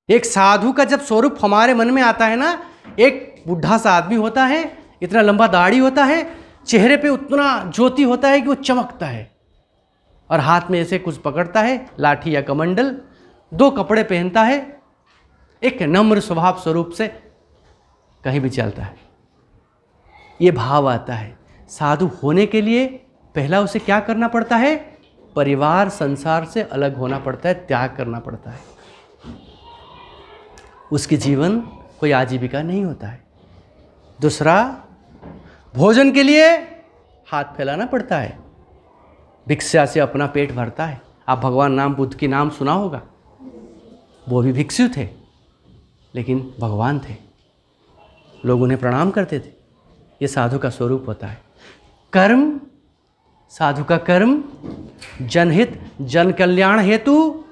एक साधु का जब स्वरूप हमारे मन में आता है ना, एक बुढ़ा सा आदमी होता है, इतना लंबा दाढ़ी होता है, चेहरे पे उतना ज्योति होता है कि वो चमकता है, और हाथ में ऐसे कुछ पकड़ता है, लाठी या कमंडल, 2 कपड़े पहनता है, एक नम्र स्वभाव स्वरूप से कहीं भी चलता है। ये भाव आता है। साधु होने के लिए पहला उसे क्या करना पड़ता है? परिवार संसार से अलग होना पड़ता है, त्याग करना पड़ता है। उसके जीवन कोई आजीविका नहीं होता है। दूसरा, भोजन के लिए हाथ फैलाना पड़ता है, भिक्षा से अपना पेट भरता है। आप भगवान नाम बुद्ध की नाम सुना होगा, वो भी भिक्षु थे लेकिन भगवान थे, लोग उन्हें प्रणाम करते थे। ये साधु का स्वरूप होता है। कर्म, साधु का कर्म जनहित जन कल्याण हेतु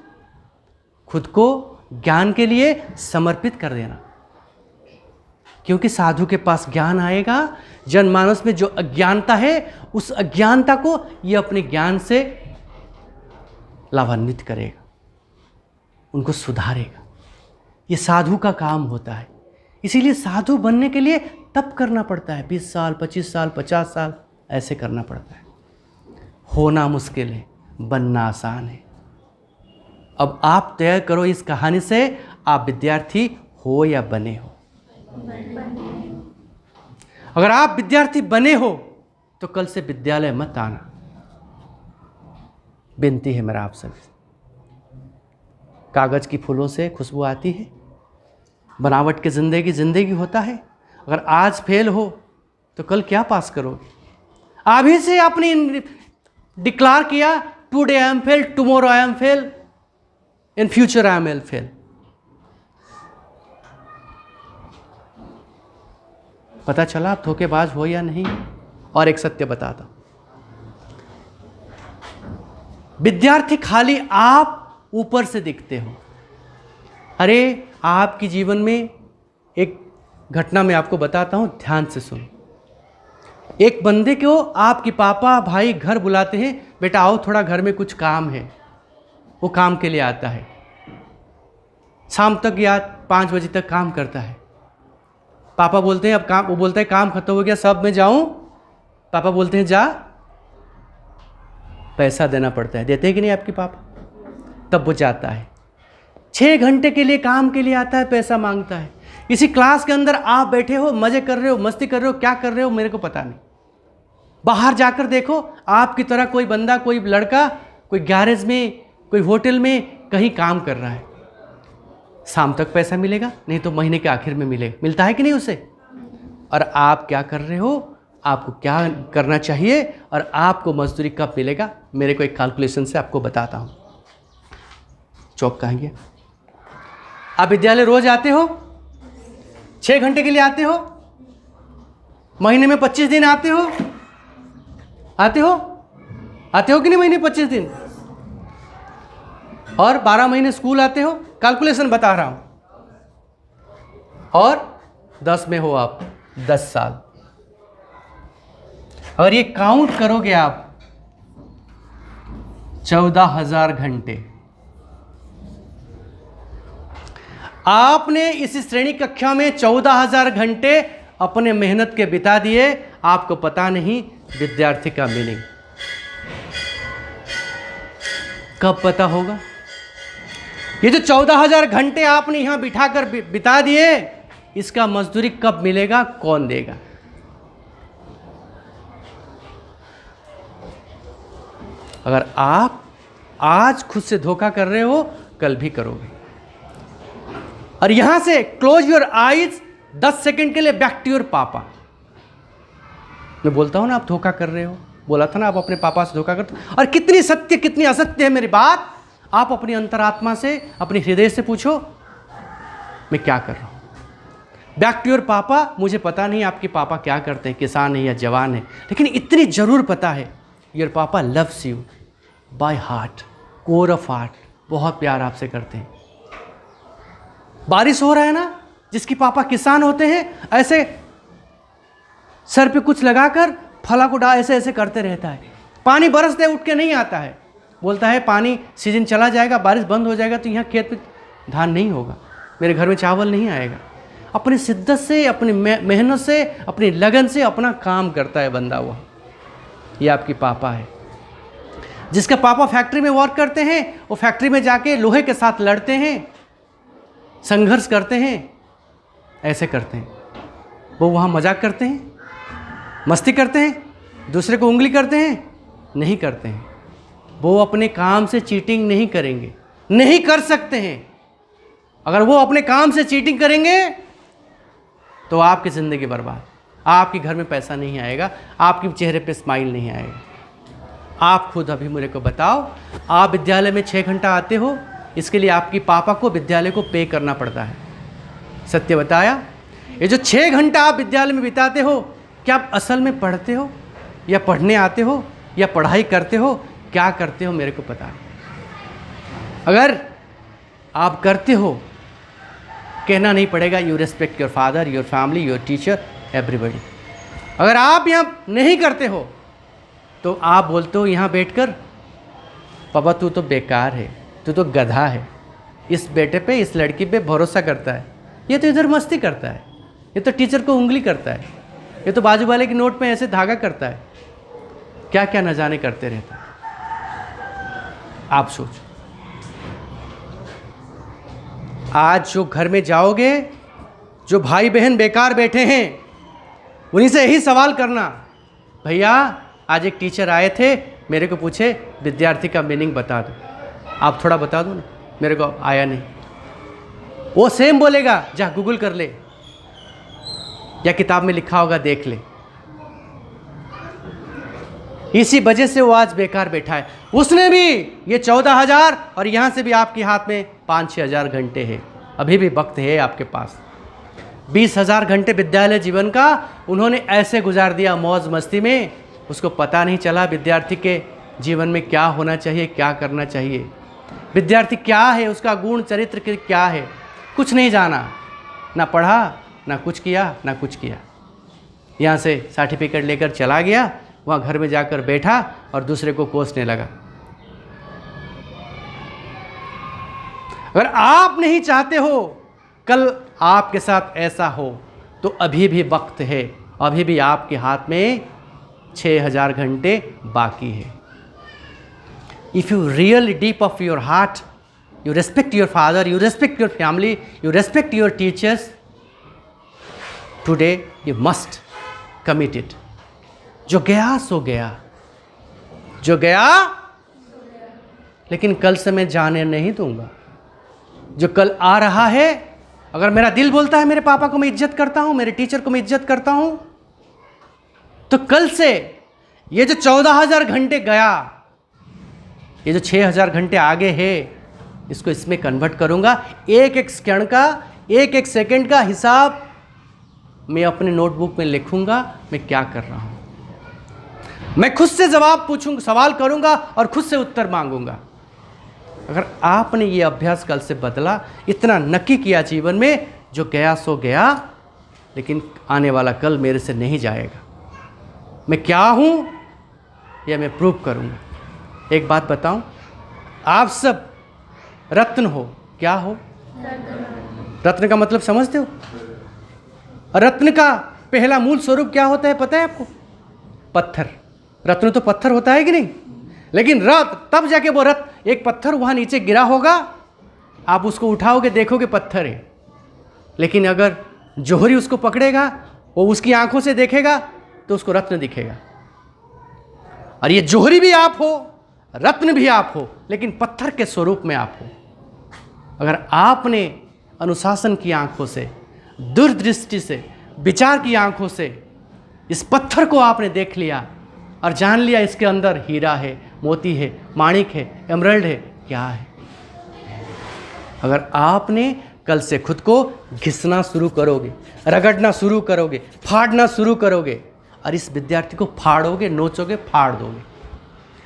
खुद को ज्ञान के लिए समर्पित कर देना, क्योंकि साधु के पास ज्ञान आएगा, जनमानस में जो अज्ञानता है उस अज्ञानता को ये अपने ज्ञान से लाभान्वित करेगा, उनको सुधारेगा। ये साधु का काम होता है। इसीलिए साधु बनने के लिए तप करना पड़ता है, 20 साल 25 साल 50 साल ऐसे करना पड़ता है। होना मुश्किल है, बनना आसान है। अब आप तय करो इस कहानी से, आप विद्यार्थी हो या बने हो। अगर आप विद्यार्थी बने हो तो कल से विद्यालय मत आना, विनती है मेरा आप सभी। कागज की फूलों से खुशबू आती है, बनावट की जिंदगी होता है। अगर आज फेल हो तो कल क्या पास करोगे? अभी से आपने डिक्लेयर किया, today I am fail, tomorrow I am fail, in future I am fail. पता चला आप धोखेबाज हो या नहीं? और एक सत्य बताता हूं, विद्यार्थी खाली आप ऊपर से दिखते हो। अरे आपकी जीवन में एक घटना मैं आपको बताता हूं, ध्यान से सुनो। एक बंदे को आपके पापा भाई घर बुलाते हैं, बेटा आओ थोड़ा घर में कुछ काम है। वो काम के लिए आता है, शाम तक या 5 बजे तक काम करता है। पापा बोलते हैं अब काम, वो बोलता है काम खत्म हो गया, सब मैं जाऊं? पापा बोलते हैं जा। पैसा देना पड़ता है, देते हैं कि नहीं आपके पापा? तब वो जाता है, 6 घंटे के लिए काम के लिए आता है, पैसा मांगता है। इसी क्लास के अंदर आप बैठे हो, मजे कर रहे हो, मस्ती कर रहे हो, क्या कर रहे हो मेरे को पता नहीं। बाहर जाकर देखो, आपकी तरह कोई बंदा, कोई लड़का, कोई गैरेज में, कोई होटल में कहीं काम कर रहा है। शाम तक पैसा मिलेगा, नहीं तो महीने के आखिर में मिलेगा। मिलता है कि नहीं उसे? और आप क्या कर रहे हो? आपको क्या करना चाहिए और आपको मजदूरी कब मिलेगा? मेरे को एक कैलकुलेशन से आपको बताता हूँ। चौक कहेंगे, आप विद्यालय रोज आते हो, 6 घंटे के लिए आते हो, महीने में 25 दिन आते हो, आते हो कि नहीं महीने 25 दिन? और 12 महीने स्कूल आते हो, कैलकुलेशन बता रहा हूं। और 10 में हो आप 10 साल। अगर ये काउंट करोगे आप 14,000 घंटे आपने इस श्रेणी कक्षा में 14,000 घंटे अपने मेहनत के बिता दिए। आपको पता नहीं विद्यार्थी का मीनिंग कब पता होगा। ये जो 14,000 घंटे आपने यहां बिठाकर बिता दिए, इसका मजदूरी कब मिलेगा? कौन देगा? अगर आप आज खुद से धोखा कर रहे हो, कल भी करोगे। और यहां से क्लोज योर आईज 10 सेकंड के लिए, बैक टू योर पापा। मैं बोलता हूं ना आप धोखा कर रहे हो, बोला था ना आप अपने पापा से धोखा करते हो। और कितनी सत्य कितनी असत्य है मेरी बात, आप अपनी अंतरात्मा से, अपने हृदय से पूछो मैं क्या कर रहा हूं। बैक टू योर पापा। मुझे पता नहीं आपके पापा क्या करते हैं, किसान है या जवान है, लेकिन इतनी जरूर पता है योर पापा loves you by heart, core of heart, बहुत प्यार आपसे करते हैं। बारिश हो रहा है ना, जिसके पापा किसान होते हैं, ऐसे सर पे कुछ लगाकर फला को डाल ऐसे ऐसे करते रहता है। पानी बरसते उठ के नहीं आता है, बोलता है पानी सीजन चला जाएगा, बारिश बंद हो जाएगा तो यहाँ खेत में धान नहीं होगा। मेरे घर में चावल नहीं आएगा। अपनी शिद्दत से, अपनी मेहनत से, अपनी लगन से अपना काम करता है बंदा हुआ। ये आपकी पापा है। जिसका पापा फैक्ट्री में वर्क करते हैं, वो फैक्ट्री में जाके लोहे के साथ लड़ते हैं, संघर्ष करते हैं, ऐसे करते हैं। वो वहाँ मजाक करते हैं, मस्ती करते हैं, दूसरे को उंगली करते हैं? नहीं करते हैं। वो अपने काम से चीटिंग नहीं करेंगे, नहीं कर सकते हैं। अगर वो अपने काम से चीटिंग करेंगे तो आपकी ज़िंदगी बर्बाद, आपके घर में पैसा नहीं आएगा, आपके चेहरे पे स्माइल नहीं आएगा। आप खुद अभी मेरे को बताओ, आप विद्यालय में 6 घंटा आते हो, इसके लिए आपकी पापा को विद्यालय को पे करना पड़ता है। सत्य बताया? ये जो 6 घंटा आप विद्यालय में बिताते हो, क्या आप असल में पढ़ते हो या पढ़ने आते हो या पढ़ाई करते हो? क्या करते हो मेरे को पता है। अगर आप करते हो, कहना नहीं पड़ेगा, you respect your father, your family, your teacher, everybody. अगर आप यहाँ नहीं करते हो तो आप बोलते हो यहाँ बैठकर, पापा तू तो बेकार है, तू तो गधा है, इस बेटे पे, इस लड़की पे भरोसा करता है, ये तो इधर मस्ती करता है, ये तो टीचर को उंगली करता है, ये तो बाजू वाले के नोट में ऐसे धागा करता है, क्या क्या न जाने करते रहता है। आप सोचो, आज जो घर में जाओगे, जो भाई बहन बेकार बैठे हैं, उन्हीं से यही सवाल करना, भैया आज एक टीचर आए थे, मेरे को पूछे विद्यार्थी का मीनिंग बता दो, आप थोड़ा बता दो ना, मेरे को आया नहीं। वो सेम बोलेगा, जा गूगल कर ले या किताब में लिखा होगा देख ले। इसी वजह से वो आज बेकार बैठा है। उसने भी ये 14,000 और यहाँ से भी आपके हाथ में 5-6 हज़ार घंटे हैं, अभी भी वक्त है आपके पास। 20,000 घंटे विद्यालय जीवन का उन्होंने ऐसे गुजार दिया मौज मस्ती में, उसको पता नहीं चला विद्यार्थी के जीवन में क्या होना चाहिए, क्या करना चाहिए, विद्यार्थी क्या है, उसका गुण चरित्र क्या है, कुछ नहीं जाना, ना पढ़ा, ना कुछ किया, ना कुछ किया। यहाँ से सर्टिफिकेट लेकर चला गया, वहाँ घर में जाकर बैठा और दूसरे को कोसने लगा। अगर आप नहीं चाहते हो कल आपके साथ ऐसा हो, तो अभी भी वक्त है, अभी भी आपके हाथ में 6,000 घंटे बाकी है। If you really deep of your heart you respect your father, you respect your family, you respect your teachers, today you must commit it. जो गया सो गया, जो गया, लेकिन कल से मैं जाने नहीं दूंगा। जो कल आ रहा है, अगर मेरा दिल बोलता है मेरे पापा को मैं इज्जत करता हूं, मेरे टीचर को मैं इज्जत करता हूं, तो कल से ये जो 14,000 घंटे गया, ये जो 6,000 घंटे आगे है, इसको इसमें कन्वर्ट करूंगा। एक एक क्षण का, एक एक सेकंड का हिसाब मैं अपने नोटबुक में लिखूंगा, मैं क्या कर रहा हूं। मैं खुद से जवाब पूछूंगा, सवाल करूंगा और खुद से उत्तर मांगूंगा। अगर आपने ये अभ्यास कल से बदला, इतना नक्की किया जीवन में, जो गया सो गया, लेकिन आने वाला कल मेरे से नहीं जाएगा। मैं क्या हूं यह मैं प्रूव करूंगा। एक बात बताऊं, आप सब रत्न हो। क्या हो? रत्न का मतलब समझते हो? रत्न का पहला मूल स्वरूप क्या होता है पता है आपको? पत्थर। रत्न तो पत्थर होता है कि नहीं? लेकिन तब जाके वो रत्न, एक पत्थर वहाँ नीचे गिरा होगा, आप उसको उठाओगे देखोगे पत्थर है, लेकिन अगर जौहरी उसको पकड़ेगा, वो उसकी आंखों से देखेगा तो उसको रत्न दिखेगा। और ये जौहरी भी आप हो, रत्न भी आप हो, लेकिन पत्थर के स्वरूप में आप हो। अगर आपने अनुशासन की आंखों से, दूरदृष्टि से, विचार की आंखों से इस पत्थर को आपने देख लिया और जान लिया इसके अंदर हीरा है, मोती है, माणिक है, एमरल्ड है, क्या है। अगर आपने कल से खुद को घिसना शुरू करोगे, रगड़ना शुरू करोगे, फाड़ना शुरू करोगे, और इस विद्यार्थी को फाड़ोगे, नोचोगे, फाड़ दोगे।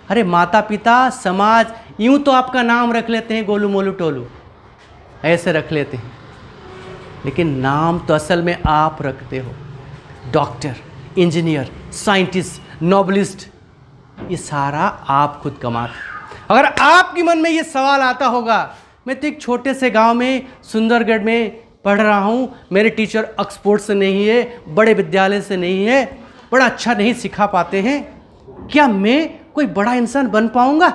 अरे माता पिता, समाज यूं तो आपका नाम रख लेते हैं गोलू मोलू टोलू, ऐसे रख लेते हैं, लेकिन नाम तो असल में आप रखते हो। डॉक्टर, इंजीनियर, साइंटिस्ट, नोबलिस्ट, ये सारा आप खुद कमाते। अगर आपके मन में ये सवाल आता होगा, मैं तो एक छोटे से गांव में सुंदरगढ़ में पढ़ रहा हूँ, मेरे टीचर ऑक्सफोर्ड से नहीं है, बड़े विद्यालय से नहीं है, बड़ा अच्छा नहीं सिखा पाते हैं, क्या मैं कोई बड़ा इंसान बन पाऊंगा?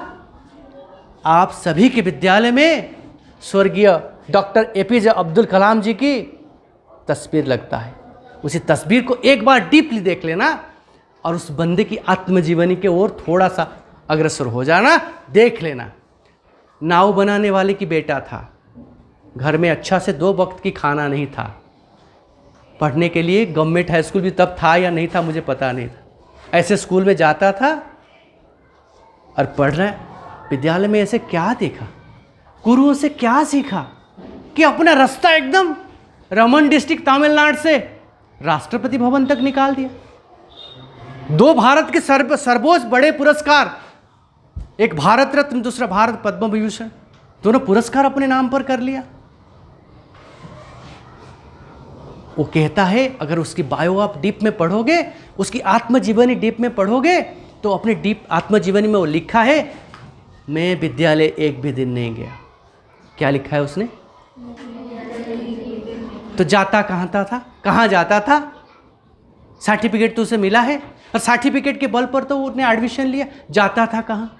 आप सभी के विद्यालय में स्वर्गीय डॉक्टर एपीजे अब्दुल कलाम जी की तस्वीर लगता है। उसी तस्वीर को एक बार डीपली देख लेना और उस बंदे की आत्मजीवनी के ओर थोड़ा सा अग्रसर हो जाना, देख लेना। नाव बनाने वाले की बेटा था, घर में अच्छा से 2 वक्त की खाना नहीं था, पढ़ने के लिए गवर्नमेंट हाई स्कूल भी तब था या नहीं था मुझे पता नहीं था, ऐसे स्कूल में जाता था और पढ़ रहा है। विद्यालय में ऐसे क्या देखा, गुरुओं से क्या सीखा कि अपना रास्ता एकदम रमन डिस्ट्रिक्ट तमिलनाडु से राष्ट्रपति भवन तक निकाल दिया। 2 भारत के सर्वोच्च बड़े पुरस्कार, एक भारत रत्न, दूसरा भारत पद्म विभूषण, दोनों पुरस्कार अपने नाम पर कर लिया। वो कहता है अगर उसकी बायो आप डीप में पढ़ोगे, उसकी आत्मजीवनी डीप में पढ़ोगे, तो अपने डीप आत्मजीवनी में वो लिखा है, मैं विद्यालय एक भी दिन नहीं गया। क्या लिखा है उसने? तो जाता कहाँ जाता था? सर्टिफिकेट तो उसे मिला है, और सर्टिफिकेट के बल पर तो उसने एडमिशन लिया। जाता था कहाँ?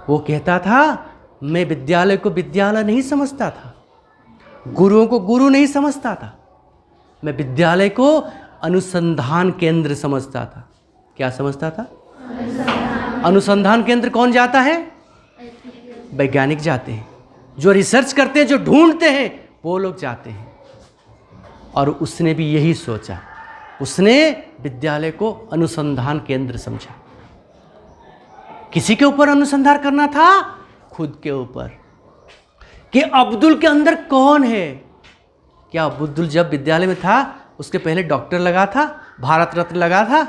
वो कहता था मैं विद्यालय को विद्यालय नहीं समझता था, गुरुओं को गुरु नहीं समझता था, मैं विद्यालय को अनुसंधान केंद्र समझता था। क्या समझता था? अनुसंधान केंद्र कौन जाता है? वैज्ञानिक जाते हैं, जो रिसर्च करते हैं, जो ढूंढते हैं, वो लोग जाते हैं। और उसने भी यही सोचा, उसने विद्यालय को अनुसंधान केंद्र समझा। किसी के ऊपर अनुसंधान करना था? खुद के ऊपर, कि अब्दुल के अंदर कौन है। क्या अब्दुल जब विद्यालय में था उसके पहले डॉक्टर लगा था, भारत रत्न लगा था?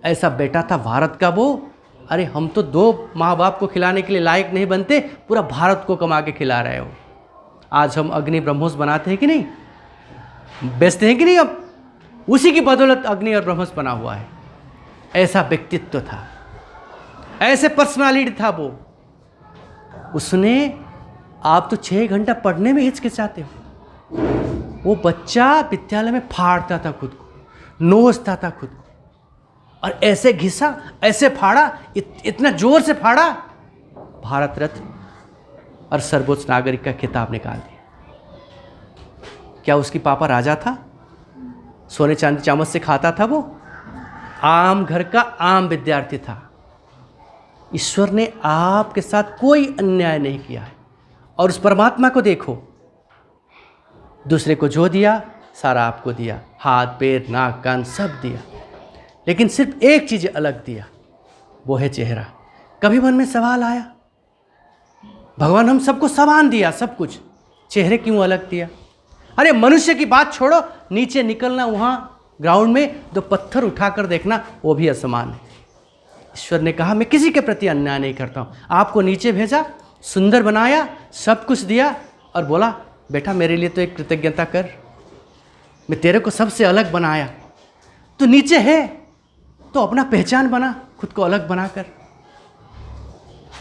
ऐसा बेटा था भारत का वो। अरे हम तो 2 माँ बाप को खिलाने के लिए लायक नहीं बनते, पूरा भारत को कमा के खिला रहे हो। आज हम अग्नि ब्रह्मोस बनाते हैं कि नहीं, बेचते हैं कि नहीं? अब उसी की बदौलत अग्नि और ब्रह्मोस बना हुआ है। ऐसा व्यक्तित्व था, ऐसे पर्सनालिटी था वो। उसने, आप तो 6 घंटा पढ़ने में हिचकिचाते हो, वो बच्चा विद्यालय में फाड़ता था खुद को, नोचता था खुद को, और ऐसे घिसा, ऐसे फाड़ा, इतना जोर से फाड़ा, भारत रत्न और सर्वोच्च नागरिक का खिताब निकाल दिया। क्या उसकी पापा राजा था? सोने चांदी चामच से खाता था वो? आम घर का आम विद्यार्थी था। ईश्वर ने आपके साथ कोई अन्याय नहीं किया है। और उस परमात्मा को देखो, दूसरे को जो दिया सारा आपको दिया, हाथ पैर नाक कान सब दिया, लेकिन सिर्फ एक चीज़ अलग दिया, वो है चेहरा। कभी मन में सवाल आया, भगवान हम सबको समान दिया सब कुछ, चेहरे क्यों अलग दिया? अरे मनुष्य की बात छोड़ो, नीचे निकलना, वहाँ ग्राउंड में 2 पत्थर उठाकर देखना, वो भी असमान है। ईश्वर ने कहा मैं किसी के प्रति अन्याय नहीं करता हूँ। आपको नीचे भेजा, सुंदर बनाया, सब कुछ दिया, और बोला बेटा मेरे लिए तो एक कृतज्ञता कर, मैं तेरे को सबसे अलग बनाया। तो नीचे है तो अपना पहचान बना, खुद को अलग बनाकर।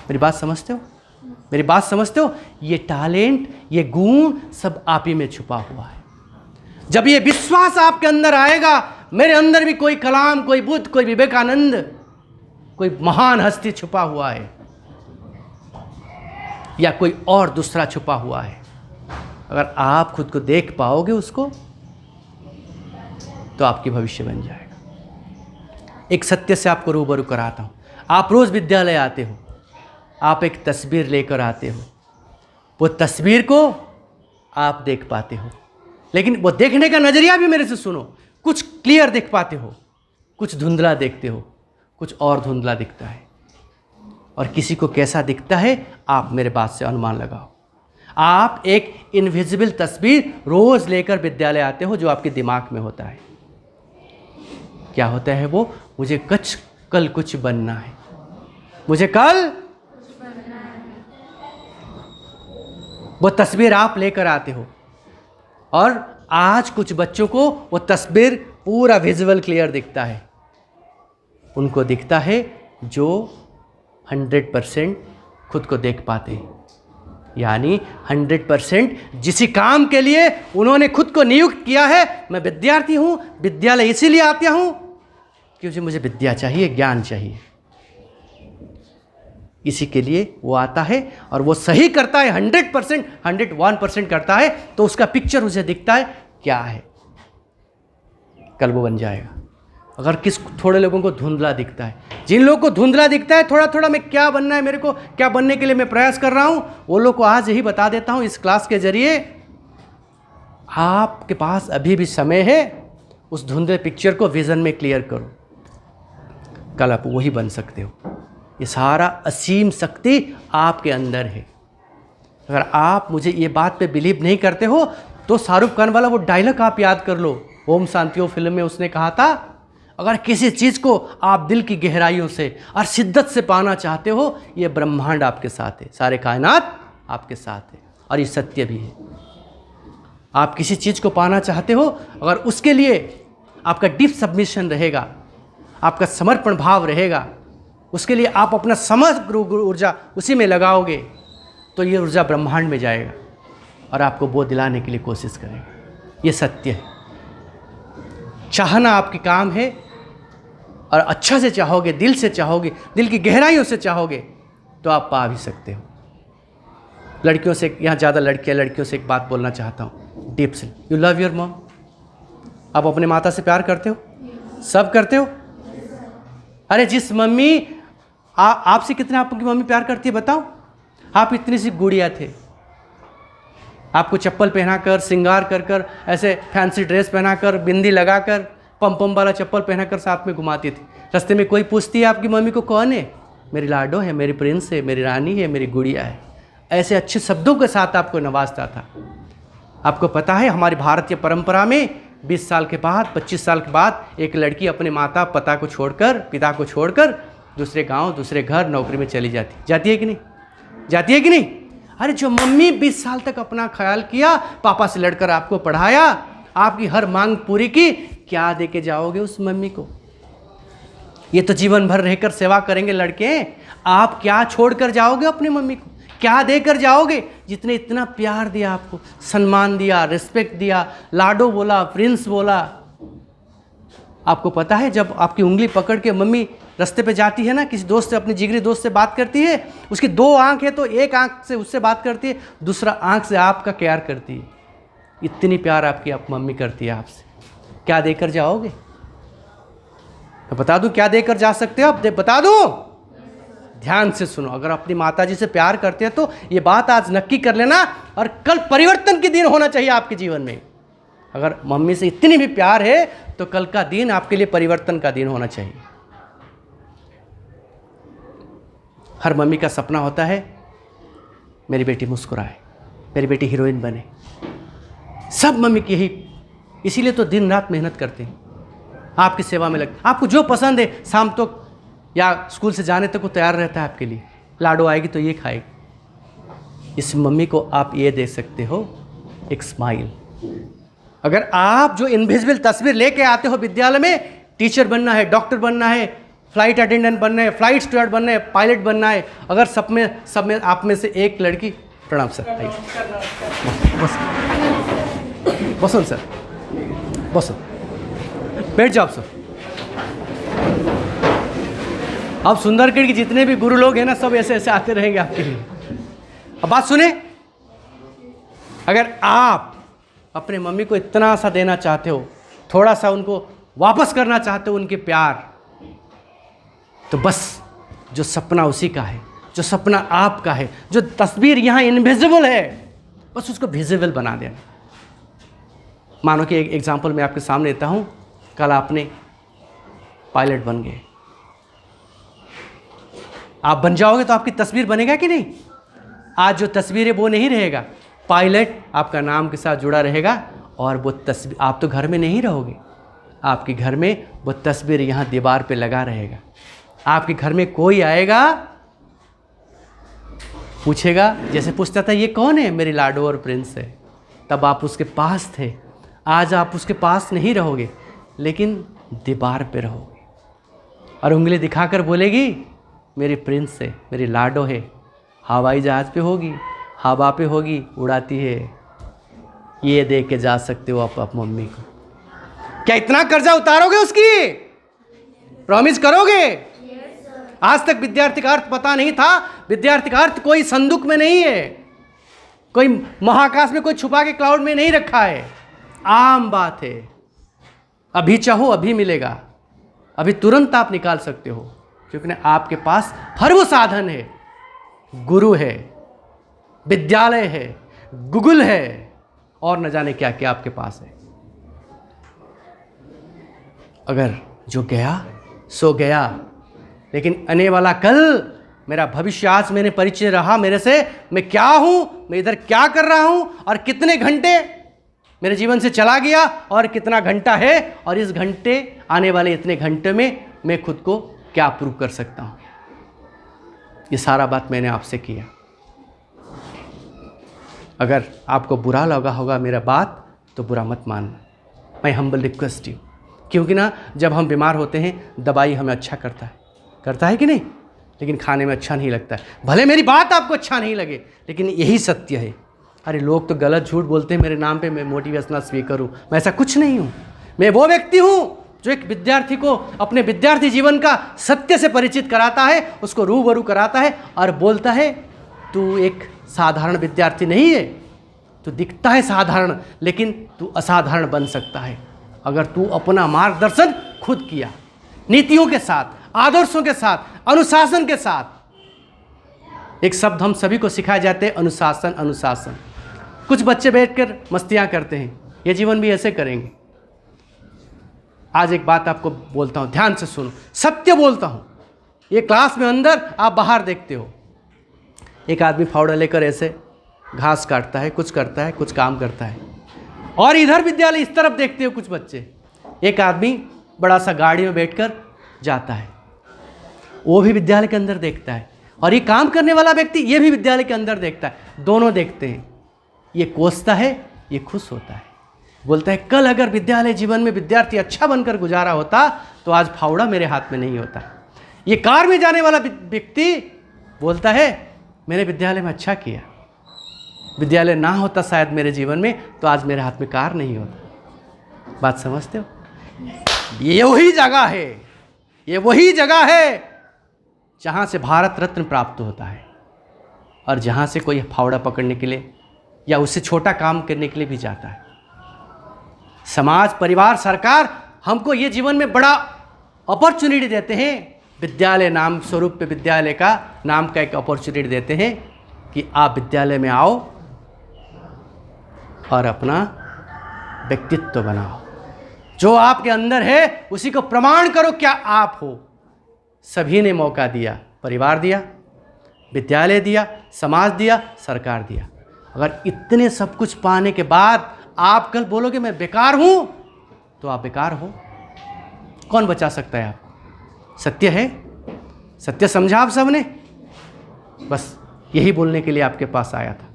मेरी बात समझते हो? मेरी बात समझते हो? ये टैलेंट, ये गुण सब आप ही में छुपा हुआ है। जब ये विश्वास आपके अंदर आएगा, मेरे अंदर भी कोई कलाम, कोई बुद्ध, कोई विवेकानंद, कोई महान हस्ती छुपा हुआ है, या कोई और दूसरा छुपा हुआ है, अगर आप खुद को देख पाओगे उसको, तो आपकी भविष्य बन जाएगा। एक सत्य से आपको रूबरू कराता हूँ। आप रोज़ विद्यालय आते हो, आप एक तस्वीर लेकर आते हो, वो तस्वीर को आप देख पाते हो, लेकिन वो देखने का नज़रिया भी मेरे से सुनो। कुछ क्लियर देख पाते हो, कुछ धुंधला देखते हो, कुछ और धुंधला दिखता है, और किसी को कैसा दिखता है आप मेरे बात से अनुमान लगाओ। आप एक इनविजिबल तस्वीर रोज़ लेकर विद्यालय आते हो, जो आपके दिमाग में होता है। क्या होता है वो? मुझे कल कुछ बनना है, मुझे कल वो तस्वीर आप लेकर आते हो, और आज कुछ बच्चों को वो तस्वीर पूरा विजुअल क्लियर दिखता है। उनको दिखता है जो 100% खुद को देख पाते हैं। यानी 100% जिस काम के लिए उन्होंने खुद को नियुक्त किया है। मैं विद्यार्थी हूँ, विद्यालय इसीलिए आता हूँ क्योंकि मुझे विद्या चाहिए, ज्ञान चाहिए, इसी के लिए वो आता है और वो सही करता है, 100%, 101% करता है, तो उसका पिक्चर उसे दिखता है क्या है, कल वो बन जाएगा। अगर थोड़े लोगों को धुंधला दिखता है, जिन लोगों को धुंधला दिखता है थोड़ा थोड़ा मैं क्या बनना है, मेरे को क्या बनने के लिए मैं प्रयास कर रहा हूं, वो लोग को आज यही बता देता हूं इस क्लास के जरिए, आपके पास अभी भी समय है, उस धुंधले पिक्चर को विजन में क्लियर करो, कल आप वही बन सकते हो। ये सारा असीम शक्ति आपके अंदर है। अगर आप मुझे ये बात पे बिलीव नहीं करते हो तो शाहरुख खान वाला वो डायलॉग आप याद कर लो, ओम शांति ओम फिल्म में उसने कहा था, अगर किसी चीज़ को आप दिल की गहराइयों से और शिद्दत से पाना चाहते हो, ये ब्रह्मांड आपके साथ है, सारे कायनात आपके साथ है, और ये सत्य भी है। आप किसी चीज़ को पाना चाहते हो, अगर उसके लिए आपका डीप सबमिशन रहेगा, आपका समर्पण भाव रहेगा, उसके लिए आप अपना समग्र ऊर्जा उसी में लगाओगे, तो ये ऊर्जा ब्रह्मांड में जाएगा और आपको वो दिलाने के लिए कोशिश करेगा। ये सत्य है। चाहना आपकी काम है, और अच्छा से चाहोगे, दिल से चाहोगे, दिल की गहराइयों से चाहोगे, तो आप पा भी सकते हो। लड़कियों से, यहाँ ज़्यादा लड़कियों से एक बात बोलना चाहता हूँ डीप से। You love your mom. आप अपने माता से प्यार करते हो? सब करते हो? अरे जिस मम्मी आपसे कितना आपकी मम्मी प्यार करती है बताओ। आप इतनी सी गुड़िया थे, आपको चप्पल पहनाकर, श्रृंगार कर कर, ऐसे फैंसी ड्रेस पहनाकर, बिंदी लगाकर, पम वाला चप्पल पहनाकर साथ में घुमाती थी। रास्ते में कोई पूछती है आपकी मम्मी को कौन है? मेरी लाडो है, मेरी प्रिंस है, मेरी रानी है, मेरी गुड़िया है। ऐसे अच्छे शब्दों के साथ आपको नवाजता था। आपको पता है हमारी भारतीय परंपरा में 20 साल के बाद, 25 साल के बाद एक लड़की अपने माता पिता को छोड़कर दूसरे गांव, दूसरे घर, नौकरी में चली जाती है कि नहीं? जाती है कि नहीं? अरे जो मम्मी 20 साल तक अपना ख्याल किया, पापा से लड़कर आपको पढ़ाया, आपकी हर मांग पूरी की, क्या दे के जाओगे उस मम्मी को? ये तो जीवन भर रहकर सेवा करेंगे लड़के, आप क्या छोड़कर जाओगे अपनी मम्मी को? क्या देकर जाओगे? जितने इतना प्यार दिया आपको, सम्मान दिया, रिस्पेक्ट दिया, लाडो बोला, प्रिंस बोला। आपको पता है जब आपकी उंगली पकड़ के मम्मी रास्ते पे जाती है ना, किसी दोस्त से, अपने जिगरी दोस्त से बात करती है, उसकी 2 आंख है तो एक आंख से उससे बात करती है, दूसरा आंख से आपका केयर करती है। इतनी प्यार आपकी मम्मी करती है आपसे। क्या देकर जाओगे? तो बता दूं क्या देकर जा सकते हो आप? बता दूं? ध्यान से सुनो। अगर अपनी माताजी से प्यार करते हैं तो ये बात आज नक्की कर लेना, और कल परिवर्तन के दिन होना चाहिए आपके जीवन में। अगर मम्मी से इतनी भी प्यार है तो कल का दिन आपके लिए परिवर्तन का दिन होना चाहिए। हर मम्मी का सपना होता है मेरी बेटी मुस्कुराए, मेरी बेटी हीरोइन बने। सब मम्मी की यही, इसीलिए तो दिन रात मेहनत करते हैं, आपकी सेवा में लगते। आपको जो पसंद है शाम तक या स्कूल से जाने तक वो तैयार रहता है आपके लिए। लाडो आएगी तो ये खाएगी। इस मम्मी को आप ये दे सकते हो, एक स्माइल। अगर आप जो इनविजिबल तस्वीर लेके आते हो विद्यालय में, टीचर बनना है, डॉक्टर बनना है, फ्लाइट अटेंडेंट बनना है, फ्लाइट स्टूवर्ड बनना है, पायलट बनना है, अगर सब में आप में से एक लड़की, प्रणाम सर, बसो सर, बसो, बैठ जाओ सर। अब सुंदरगढ़ के जितने भी गुरु लोग हैं ना, सब ऐसे ऐसे आते रहेंगे आपके लिए। अब बात सुने, अगर आप अपने मम्मी को इतना सा देना चाहते हो, थोड़ा सा उनको वापस करना चाहते हो उनके प्यार, तो बस जो सपना उसी का है, जो सपना आपका है, जो तस्वीर यहाँ इनविजिबल है, बस उसको विजिबल बना देना। मानो कि एक एग्जांपल मैं आपके सामने देता हूँ। कल आपने पायलट बन गए, आप बन जाओगे तो आपकी तस्वीर बनेगा कि नहीं? आज जो तस्वीर है वो नहीं रहेगा, पायलट आपका नाम के साथ जुड़ा रहेगा, और वो तस्वीर, आप तो घर में नहीं रहोगे, आपके घर में वो तस्वीर यहाँ दीवार पे लगा रहेगा। आपके घर में कोई आएगा, पूछेगा, जैसे पूछता था ये कौन है, मेरी लाडो और प्रिंस है, तब आप उसके पास थे। आज आप उसके पास नहीं रहोगे, लेकिन दीवार पे रहोगे, और उंगली दिखाकर बोलेगी मेरी प्रिंस है, मेरी लाडो है, हवाई जहाज़ पे होगी, हवा पे होगी, उड़ाती है। ये दे के जा सकते हो आप मम्मी को। क्या इतना कर्जा उतारोगे उसकी? प्रॉमिस करोगे? आज तक विद्यार्थी का अर्थ पता नहीं था। विद्यार्थी का अर्थ कोई संदूक में नहीं है, कोई महाकाश में कोई छुपा के क्लाउड में नहीं रखा है। आम बात है। अभी चाहो अभी मिलेगा, अभी तुरंत आप निकाल सकते हो, क्योंकि आपके पास हर वो साधन है। गुरु है, विद्यालय है, गूगल है, और न जाने क्या क्या आपके पास है। अगर जो गया सो गया, लेकिन आने वाला कल, मेरा भविष्य आज मैंने परिचय रहा मेरे से, मैं क्या हूं, मैं इधर क्या कर रहा हूं, और कितने घंटे मेरे जीवन से चला गया, और कितना घंटा है, और इस घंटे आने वाले इतने घंटे में मैं खुद को क्या प्रूव कर सकता हूं। ये सारा बात मैंने आपसे किया। अगर आपको बुरा लगा होगा मेरा बात, तो बुरा मत मानना। मैं हम्बल रिक्वेस्ट यू, क्योंकि ना जब हम बीमार होते हैं दवाई हमें अच्छा करता है कि नहीं, लेकिन खाने में अच्छा नहीं लगता है। भले मेरी बात आपको अच्छा नहीं लगे, लेकिन यही सत्य है। अरे लोग तो गलत झूठ बोलते हैं मेरे नाम पे, मैं मोटिवेशनल स्पीकर हूँ। मैं ऐसा कुछ नहीं हूँ। मैं वो व्यक्ति हूँ जो एक विद्यार्थी को अपने विद्यार्थी जीवन का सत्य से परिचित कराता है, उसको रूबरू कराता है, और बोलता है तू एक साधारण विद्यार्थी नहीं है, तू दिखता है साधारण, लेकिन तू असाधारण बन सकता है अगर तू अपना मार्गदर्शन खुद किया, नीतियों के साथ, आदर्शों के साथ, अनुशासन के साथ। एक शब्द हम सभी को सिखाए जाते हैं, अनुशासन। अनुशासन। कुछ बच्चे बैठकर मस्तियां करते हैं, ये जीवन भी ऐसे करेंगे। आज एक बात आपको बोलता हूं, ध्यान से सुनो, सत्य बोलता हूं। ये क्लास में अंदर, आप बाहर देखते हो, एक आदमी फावड़ा लेकर ऐसे घास काटता है, कुछ करता है, कुछ काम करता है, और इधर विद्यालय इस तरफ देखते हो कुछ बच्चे, एक आदमी बड़ा सा गाड़ी में बैठकर जाता है, वो भी विद्यालय के अंदर देखता है, और ये काम करने वाला व्यक्ति ये भी विद्यालय के अंदर देखता है। दोनों देखते हैं, ये कोसता है, ये खुश होता है, बोलता है कल अगर विद्यालय जीवन में विद्यार्थी अच्छा बनकर गुजारा होता तो आज फावड़ा मेरे हाथ में नहीं होता। ये कार में जाने वाला व्यक्ति बोलता है मैंने विद्यालय में अच्छा किया, विद्यालय ना होता शायद मेरे जीवन में तो आज मेरे हाथ में कार नहीं होता। बात समझते हो? ये वही जगह है, ये वही जगह है जहाँ से भारत रत्न प्राप्त होता है, और जहाँ से कोई फावड़ा पकड़ने के लिए या उससे छोटा काम करने के लिए भी जाता है। समाज, परिवार, सरकार हमको ये जीवन में बड़ा अपॉर्चुनिटी देते हैं। विद्यालय नाम स्वरूप पे विद्यालय का नाम का एक अपॉर्चुनिटी देते हैं कि आप विद्यालय में आओ और अपना व्यक्तित्व बनाओ, जो आपके अंदर है उसी को प्रमाण करो क्या आप हो। सभी ने मौका दिया, परिवार दिया, विद्यालय दिया, समाज दिया, सरकार दिया। अगर इतने सब कुछ पाने के बाद आप कल बोलोगे मैं बेकार हूं, तो आप बेकार हो। कौन बचा सकता है आपको? सत्य है, सत्य समझा आप सबने, बस यही बोलने के लिए आपके पास आया था।